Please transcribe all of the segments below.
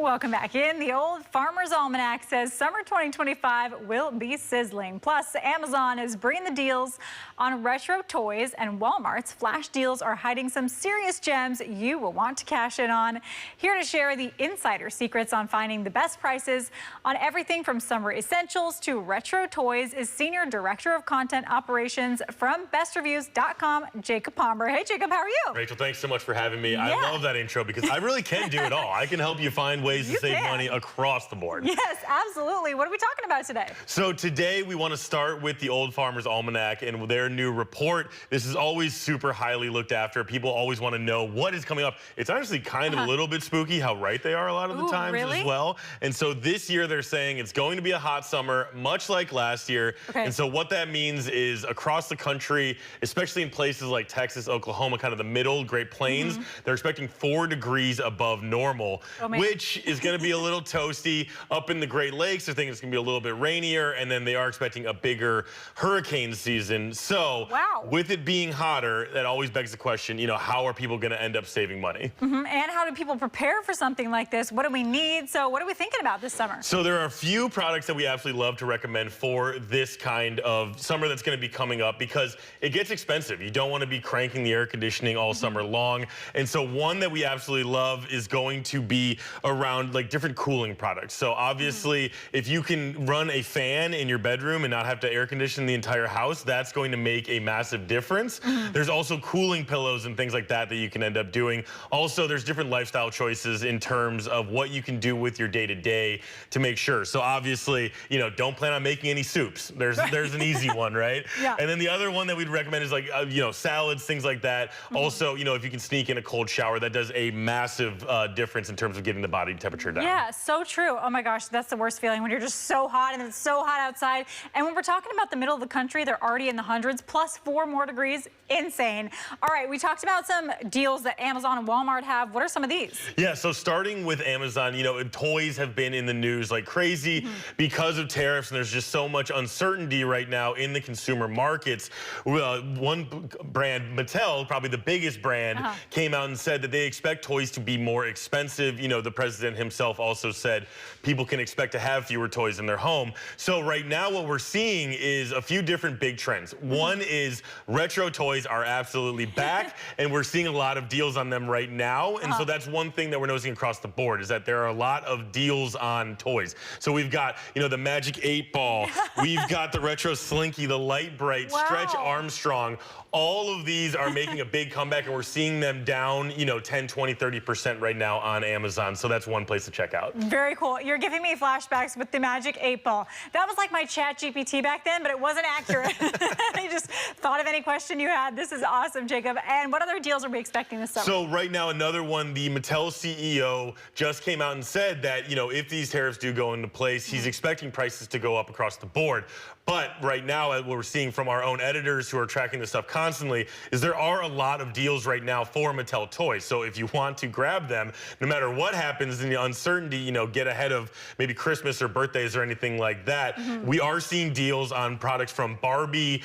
Welcome back in. The Old Farmer's Almanac says summer 2025 will be sizzling. Plus, Amazon is bringing the deals on retro toys, and Walmart's flash deals are hiding some serious gems you will want to cash in on. Here to share the insider secrets on finding the best prices on everything from summer essentials to retro toys is Senior Director of Content Operations from Bestreviews.com, Jacob Palmer. Hey, Jacob, how are you? Rachel, thanks so much for having me. I love that intro because I really can do it all. I can help you find ways to save money across the board. Yes, absolutely. What are we talking about today? So today we want to start with the Old Farmer's Almanac and their new report. This is always super highly looked after. People always want to know what is coming up. It's honestly kind of a little bit spooky how right they are a lot of the times as well. And so this year they're saying it's going to be a hot summer, much like last year. And so what that means is across the country, especially in places like Texas, Oklahoma, kind of the middle, Great Plains, they're expecting 4 degrees above normal, which is going to be a little toasty. Up in the Great Lakes, they're thinking it's going to be a little bit rainier, and then they are expecting a bigger hurricane season. So with it being hotter, that always begs the question, you know, how are people going to end up saving money? And how do people prepare for something like this? What do we need? So what are we thinking about this summer? So there are a few products that we absolutely love to recommend for this kind of summer that's going to be coming up because it gets expensive. You don't want to be cranking the air conditioning all summer long. And so one that we absolutely love is going to be around like different cooling products. So obviously, if you can run a fan in your bedroom and not have to air condition the entire house, that's going to make a massive difference. There's also cooling pillows and things like that that you can end up doing. Also, there's different lifestyle choices in terms of what you can do with your day-to-day to make sure. So obviously, you know, don't plan on making any soups. There's an easy one, right? And then the other one that we'd recommend is like, you know, salads, things like that. Also, you know, if you can sneak in a cold shower, that does a massive difference in terms of getting the body temperature down. Yeah, so true. Oh my gosh, that's the worst feeling when you're just so hot and it's so hot outside. And when we're talking about the middle of the country, they're already in the hundreds, plus 4 more degrees. Insane. All right, we talked about some deals that Amazon and Walmart have. What are some of these? Yeah, so starting with Amazon, you know, toys have been in the news like crazy because of tariffs, and there's just so much uncertainty right now in the consumer markets. One brand, Mattel, probably the biggest brand, came out and said that they expect toys to be more expensive. You know, the president himself also said people can expect to have fewer toys in their home. So right now what we're seeing is a few different big trends. One is retro toys are absolutely back, and we're seeing a lot of deals on them right now. And so that's one thing that we're noticing across the board is that there are a lot of deals on toys. So we've got, you know, the Magic 8 Ball, we've got the retro Slinky, the Light Bright, Stretch Armstrong. All of these are making a big comeback, and we're seeing them down, you know, 10, 20, 30% right now on Amazon. So that's one place to check out. Very cool. You're giving me flashbacks with the Magic 8 Ball. That was like my chat GPT back then, but it wasn't accurate. I just thought of any question you had. This is awesome, Jacob. And what other deals are we expecting this summer? So right now, another one, the Mattel CEO just came out and said that, you know, if these tariffs do go into place, he's expecting prices to go up across the board. But right now, what we're seeing from our own editors who are tracking this stuff constantly is there are a lot of deals right now for Mattel toys. So if you want to grab them, no matter what happens in the uncertainty, you know, get ahead of maybe Christmas or birthdays or anything like that. We are seeing deals on products from Barbie,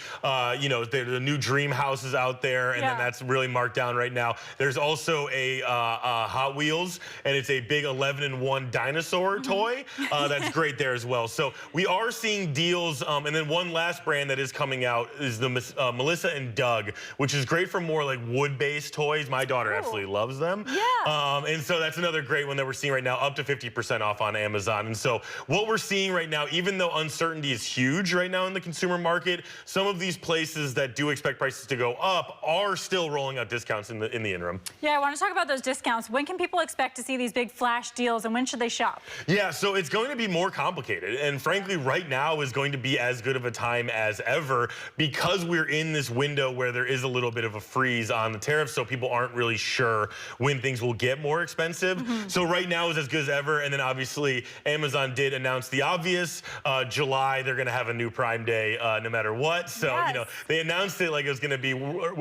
you know, the new dream houses out there, and then that's really marked down right now. There's also a Hot Wheels, and it's a big 11-in-1 dinosaur toy. That's great there as well. So we are seeing deals, and then one last brand that is coming out is the Melissa and Doug, which is great for more like wood-based toys. My daughter absolutely loves them. And so that's another great one that we're seeing right now, up to 50% off on Amazon. And so what we're seeing right now, even though uncertainty is huge right now in the consumer market, some of these places that do expect prices to go up are still rolling out discounts in the interim. Yeah, I want to talk about those discounts. When can people expect to see these big flash deals, and when should they shop? Yeah, so it's going to be more complicated. And frankly, right now is going to be as good of a time as ever because we're in this window where there is a little bit of a freeze on the tariffs, so people aren't really sure when things will get more expensive. So right now is as good as ever, and then obviously Amazon did announce the obvious. July, they're going to have a new Prime Day no matter what. So, you know, they announced it like it was going to be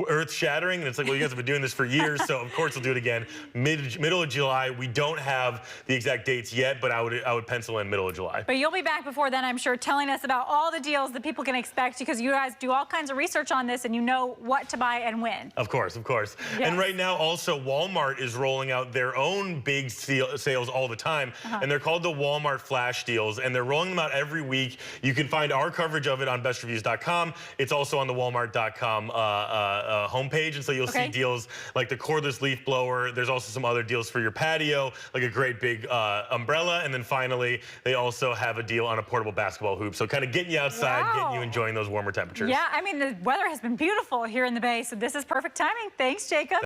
earth-shattering, and it's like, well, you guys have been doing this for years, so of course they'll do it again. Middle of July. We don't have the exact dates yet, but I would pencil in middle of July. But you'll be back before then, I'm sure, telling us about all the deals that people can expect, because you guys do all kinds of research on this and you know what to buy and when. Of course, of course. And right now also Walmart is rolling out their own big sale sales all the time, and they're called the Walmart Flash Deals, and they're rolling them out every week. You can find our coverage of it on bestreviews.com. It's also on the walmart.com homepage, and so you'll see deals like the cordless leaf blower. There's also some other deals for your patio, like a great big umbrella, and then finally, they also have a deal on a portable basketball hoop. So kind of getting you outside, getting you enjoying those warmer temperatures. Yeah, I mean, the weather has been beautiful here in the Bay, so this is perfect timing. Thanks, Jacob.